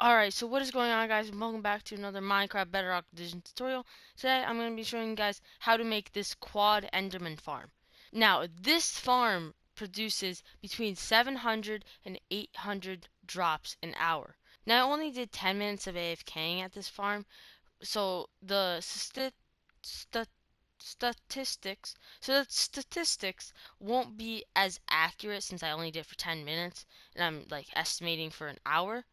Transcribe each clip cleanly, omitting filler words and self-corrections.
Alright, so what is going on, guys, and welcome back to another Minecraft Bedrock Edition tutorial. Today I'm going to be showing you guys how to make this quad enderman farm. Now, this farm produces between 700 and 800 drops an hour. Now, I only did 10 minutes of AFKing at this farm, so the statistics won't be as accurate since I only did it for 10 minutes, and I'm like estimating for an hour.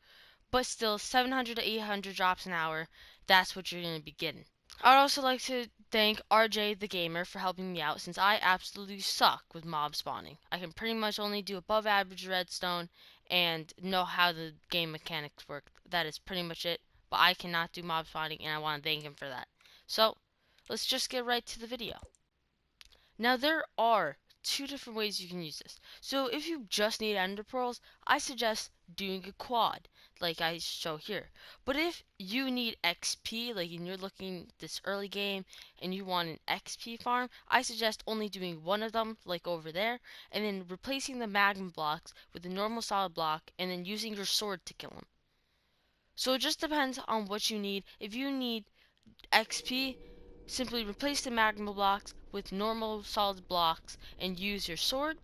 But still, 700 to 800 drops an hour, that's what you're going to be getting. I'd also like to thank RJ the Gamer for helping me out since I absolutely suck with mob spawning. I can pretty much only do above average redstone and know how the game mechanics work. That is pretty much it, but I cannot do mob spawning and I want to thank him for that. So, let's just get right to the video. Now there are two different ways you can use this. So if you just need ender pearls, I suggest doing a quad like I show here. But if you need XP, like and you're looking this early game and you want an XP farm, I suggest only doing one of them like over there and then replacing the magma blocks with a normal solid block and then using your sword to kill them. So it just depends on what you need. If you need XP, simply replace the magma blocks with normal solid blocks and use your sword,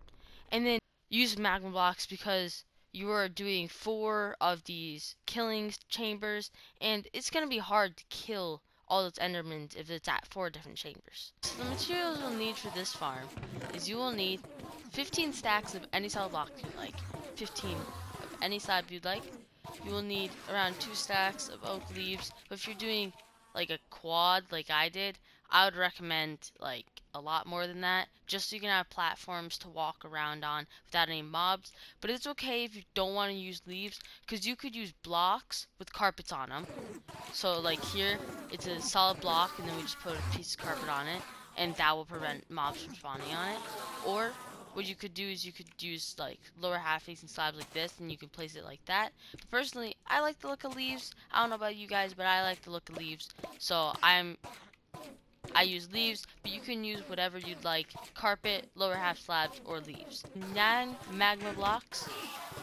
and then use magma blocks because you are doing 4 of these killing chambers, and it's going to be hard to kill all those endermans if it's at 4 different chambers. So the materials you'll need for this farm is you will need 15 stacks of any solid block you'd like, 15 of any side you'd like. You will need around 2 stacks of oak leaves, but if you're doing like a quad like I did, I would recommend like a lot more than that, just so you can have platforms to walk around on without any mobs. But it's okay if you don't want to use leaves, because you could use blocks with carpets on them. So like here, it's a solid block and then we just put a piece of carpet on it, and that will prevent mobs from spawning on it. Or what you could do is you could use like lower half facing slabs like this, and you can place it like that. But personally, I like the look of leaves. I don't know about you guys, but I like the look of leaves. So I use leaves, but you can use whatever you'd like: carpet, lower half slabs, or leaves. 9 magma blocks,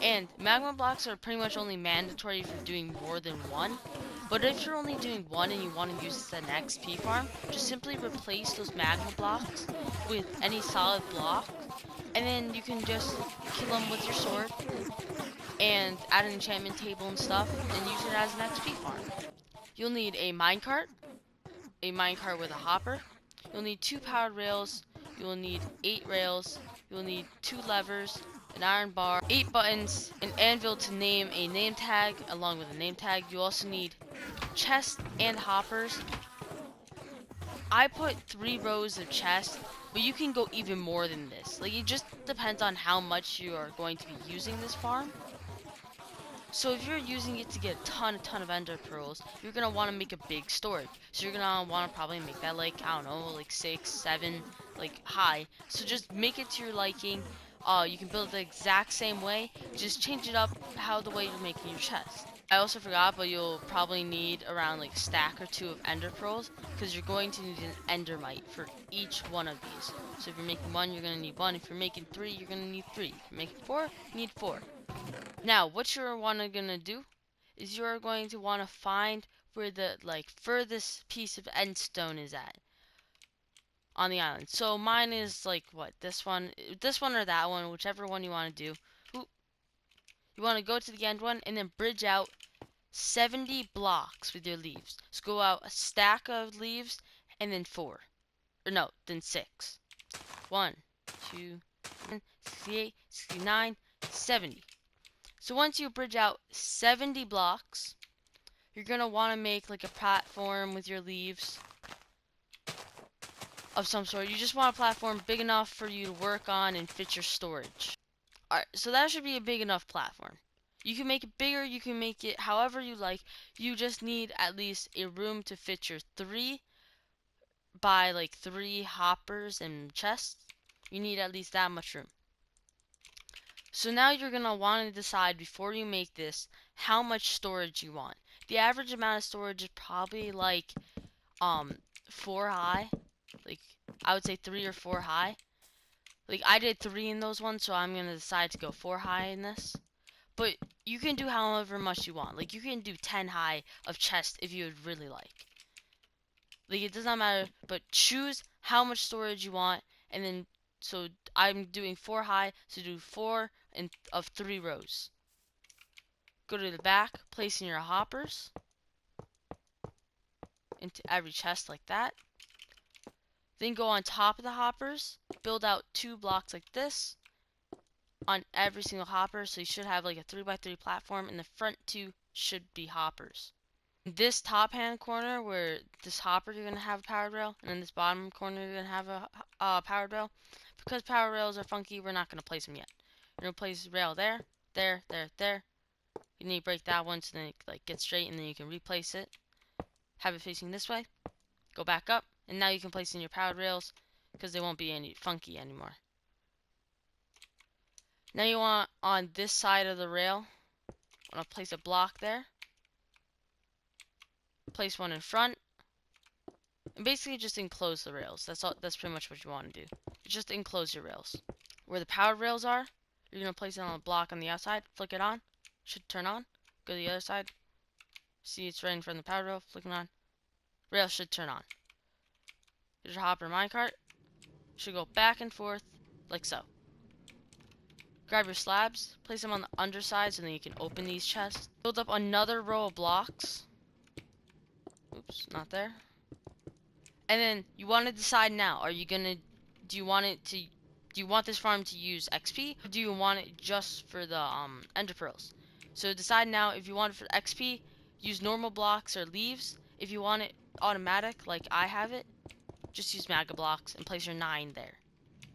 and magma blocks are pretty much only mandatory if you're doing more than one. But if you're only doing one and you want to use this as an XP farm, just simply replace those magma blocks with any solid block, and then you can just kill them with your sword and add an enchantment table and stuff and use it as an XP farm. You'll need a minecart with a hopper. You'll need 2 powered rails. You'll need 8 rails. You'll need 2 levers, an iron bar, 8 buttons, an anvil to name a name tag along with a name tag. You also need chests and hoppers. I put 3 rows of chests, but you can go even more than this. Like, it just depends on how much you are going to be using this farm. So if you're using it to get a ton of ender pearls, you're going to want to make a big storage. So you're going to want to probably make that like, I don't know, like 6, 7, like high. So just make it to your liking. You can build it the exact same way. Just change it up how the way you're making your chest. I also forgot, but you'll probably need around like a stack or 2 of ender pearls, because you're going to need an endermite for each one of these. So if you're making 1, you're going to need 1. If you're making 3, you're going to need 3. If you're making 4, you need 4. Now, what you're gonna do is you're going to want to find where the like furthest piece of endstone is at on the island. So mine is like what, this one or that one, whichever one you want to do. Ooh, you want to go to the end one and then bridge out 70 blocks with your leaves. So go out a stack of leaves and then 4, or no, then 6. 1, 2, 68, 69, 70. So once you bridge out 70 blocks, you're going to want to make like a platform with your leaves of some sort. You just want a platform big enough for you to work on and fit your storage. Alright, so that should be a big enough platform. You can make it bigger, you can make it however you like. You just need at least a room to fit your 3 by like 3 hoppers and chests. You need at least that much room. So now you're going to want to decide before you make this how much storage you want. The average amount of storage is probably like 4 high. Like I would say 3 or 4 high. Like I did 3 in those ones, so I'm going to decide to go 4 high in this. But you can do however much you want. Like, you can do 10 high of chest if you would really like. Like, it does not matter, but choose how much storage you want, and then, so I'm doing 4 high, so do 4 of 3 rows. Go to the back, place in your hoppers into every chest like that. Then go on top of the hoppers, build out 2 blocks like this on every single hopper, so you should have like a 3x3 platform, and the front 2 should be hoppers. This top hand corner where this hopper you're going to have a powered rail, and in this bottom corner you're going to have a powered rail. Because power rails are funky, we're not going to place them yet. We're going to place rail there, there, there, there. You need to break that one so then it like gets straight, and then you can replace it. Have it facing this way. Go back up, and now you can place in your powered rails because they won't be any funky anymore. Now you want on this side of the rail, I want to place a block there. Place one in front. And basically just enclose the rails. That's all. That's pretty much what you want to do. Just enclose your rails. Where the powered rails are, you're going to place it on a block on the outside. Flick it on. Should turn on. Go to the other side. See, it's right in front of the powered rail. Flick it on. Rail should turn on. Here's your hopper minecart. Should go back and forth like so. Grab your slabs. Place them on the underside so then you can open these chests. Build up another row of blocks. Oops, not there. And then you want to decide now, do you want this farm to use XP, or do you want it just for the ender pearls? So decide now. If you want it for XP, use normal blocks or leaves. If you want it automatic, like I have it, just use magma blocks and place your 9 there.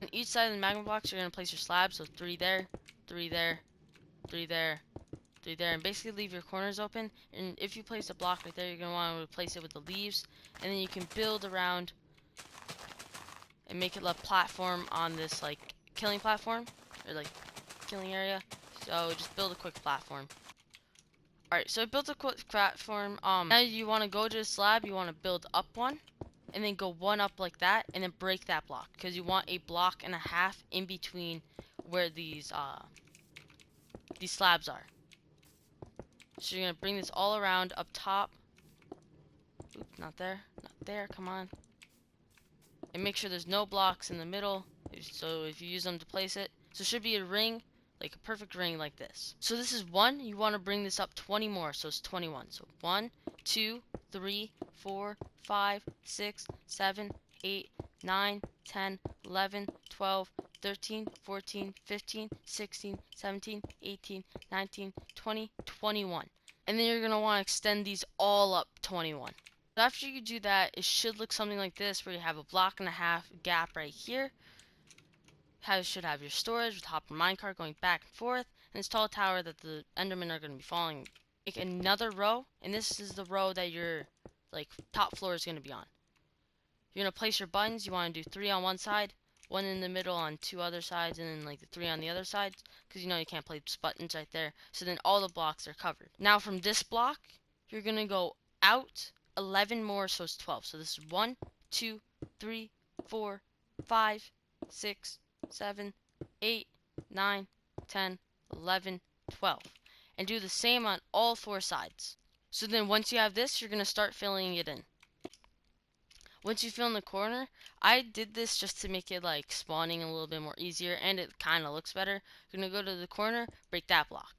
On each side of the magma blocks, you're going to place your slabs, so 3 there, 3 there, 3 there, 3 there, and basically leave your corners open. And if you place a block right there, you're going to want to replace it with the leaves, and then you can build around and make it a platform on this like killing platform or like killing area. So just build a quick platform. Alright, so I built a quick platform. Now you want to go to the slab, you want to build up one, and then go one up like that, and then break that block, because you want a block and a half in between where these slabs are. So you're gonna bring this all around up top. Oops, not there, not there. Come on. And make sure there's no blocks in the middle, so if you use them to place it. So it should be a ring, like a perfect ring like this. So this is 1, you want to bring this up 20 more, so it's 21. So 1, 2, 3, 4, 5, 6, 7, 8, 9, 10, 11, 12, 13, 14, 15, 16, 17, 18, 19, 20, 21. And then you're going to want to extend these all up 21. After you do that, it should look something like this, where you have a block and a half gap right here. Should have your storage with hopper minecart going back and forth, and this tall tower that the endermen are going to be falling. Make another row, and this is the row that your like top floor is going to be on. You're going to place your buttons. You want to do 3 on one side, 1 in the middle on 2 other sides, and then like the 3 on the other side, because you know you can't place buttons right there. So then all the blocks are covered. Now from this block, you're going to go out 11 more, so it's 12. So this is 1, 2, 3, 4, 5, 6, 7, 8, 9, 10, 11, 12. And do the same on all 4 sides. So then once you have this, you're going to start filling it in. Once you fill in the corner, I did this just to make it like spawning a little bit more easier, and it kind of looks better. You're going to go to the corner, break that block.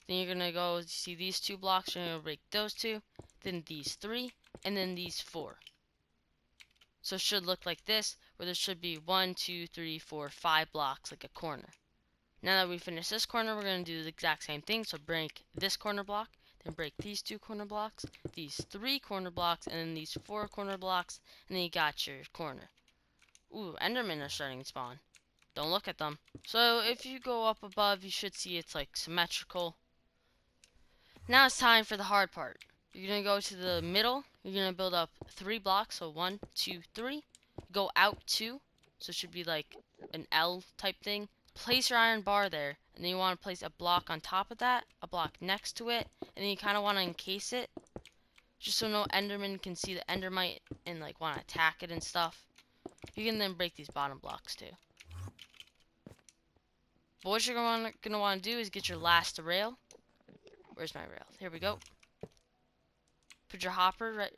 Then you're going to go, see these 2 blocks, you're going to break those 2, then these 3, and then these 4. So it should look like this, where there should be 1, 2, 3, 4, 5 blocks like a corner. Now that we finish this corner, we're going to do the exact same thing. So break this corner block, then break these 2 corner blocks, these 3 corner blocks, and then these 4 corner blocks, and then you got your corner. Ooh, endermen are starting to spawn. Don't look at them. So if you go up above, you should see it's like symmetrical. Now it's time for the hard part. You're going to go to the middle. You're going to build up 3 blocks. So 1, 2, 3. Go out 2. So it should be like an L type thing. Place your iron bar there. And then you want to place a block on top of that. A block next to it. And then you kind of want to encase it. Just so no enderman can see the endermite and like want to attack it and stuff. You can then break these bottom blocks too. But what you're going to want to do is get your last rail. Where's my rail? Here we go. Put your hopper right,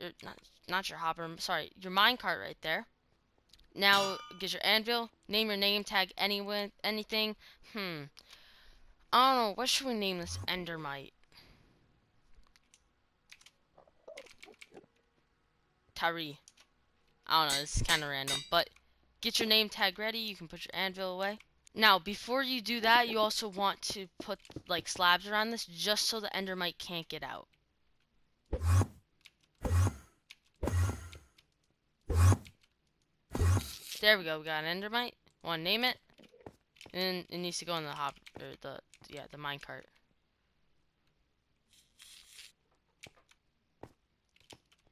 not your hopper, sorry, your minecart right there. Now get your anvil, name your name tag anyone, anything. I don't know, what should we name this endermite? Tari. I don't know, this is kind of random, but get your name tag ready, you can put your anvil away. Now, before you do that, you also want to put like slabs around this just so the endermite can't get out. There we go, we got an endermite. Want to name it? And then it needs to go in the the minecart.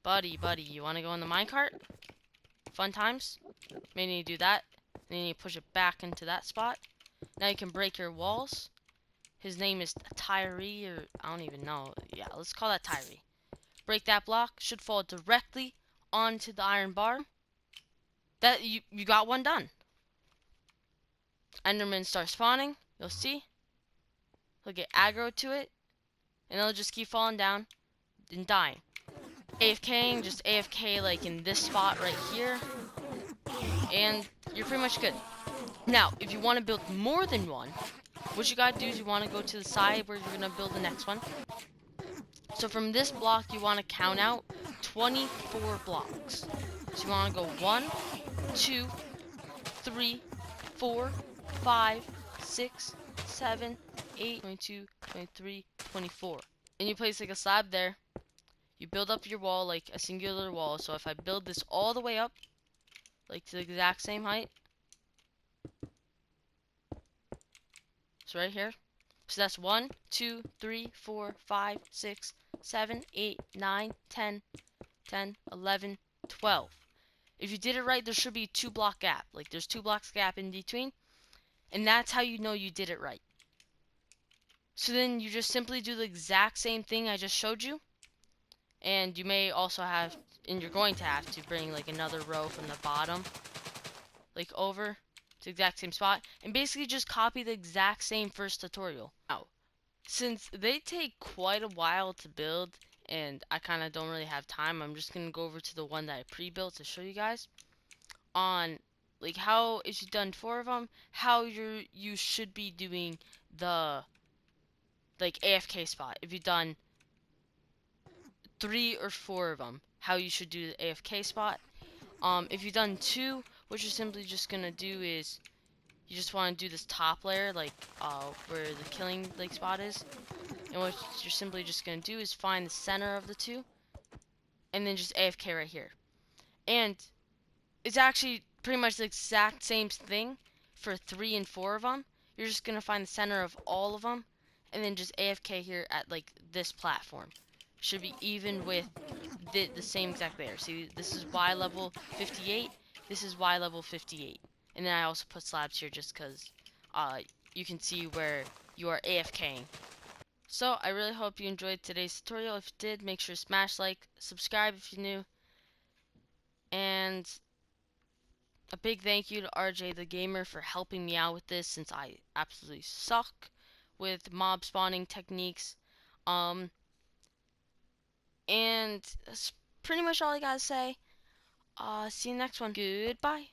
Buddy, you want to go in the minecart? Fun times? May need to do that. And then you push it back into that spot. Now you can break your walls. His name is Tyree, or I don't even know. Yeah, let's call that Tyree. Break that block. Should fall directly onto the iron bar. That you got one done. Enderman starts spawning. You'll see. He'll get aggro to it, and it'll just keep falling down and dying. AFKing, just AFK like in this spot right here, and you're pretty much good. Now, if you want to build more than one, what you gotta do is you want to go to the side where you're gonna build the next one. So from this block, you want to count out 24 blocks. So you want to go 1, 2, 3, 4, 5, 6, 7, 8, 22, 23, 24. And you place like a slab there. You build up your wall like a singular wall. So if I build this all the way up, like to the exact same height. So right here. So that's 1, 2, 3, 4, 5, 6, 7, 8, 9, 10, 10, 11, 12. If you did it right, there should be a 2-block gap. Like there's 2 blocks gap in between. And that's how you know you did it right. So then you just simply do the exact same thing I just showed you. And you may also have, and you're going to have to bring like another row from the bottom, like over to the exact same spot. And basically just copy the exact same first tutorial. Now, since they take quite a while to build, and I kind of don't really have time, I'm just going to go over to the one that I pre-built to show you guys. On like how, if you've done 4 of them, how you should be doing the like AFK spot. If you've done 3 or 4 of them, how you should do the AFK spot. If you've done 2, what you're simply just gonna do is you just want to do this top layer, like where the killing like spot is. And what you're simply just gonna do is find the center of the 2, and then just AFK right here. And it's actually pretty much the exact same thing for 3 and 4 of them. You're just gonna find the center of all of them, and then just AFK here at like this platform. Should be even with the same exact layer. See, this is Y level 58. This is Y level 58. And then I also put slabs here just because you can see where you are AFKing. So I really hope you enjoyed today's tutorial. If you did, make sure to smash like, subscribe if you're new, and a big thank you to RJ the Gamer for helping me out with this, since I absolutely suck with mob spawning techniques. And that's pretty much all I gotta say. See you next one. Goodbye.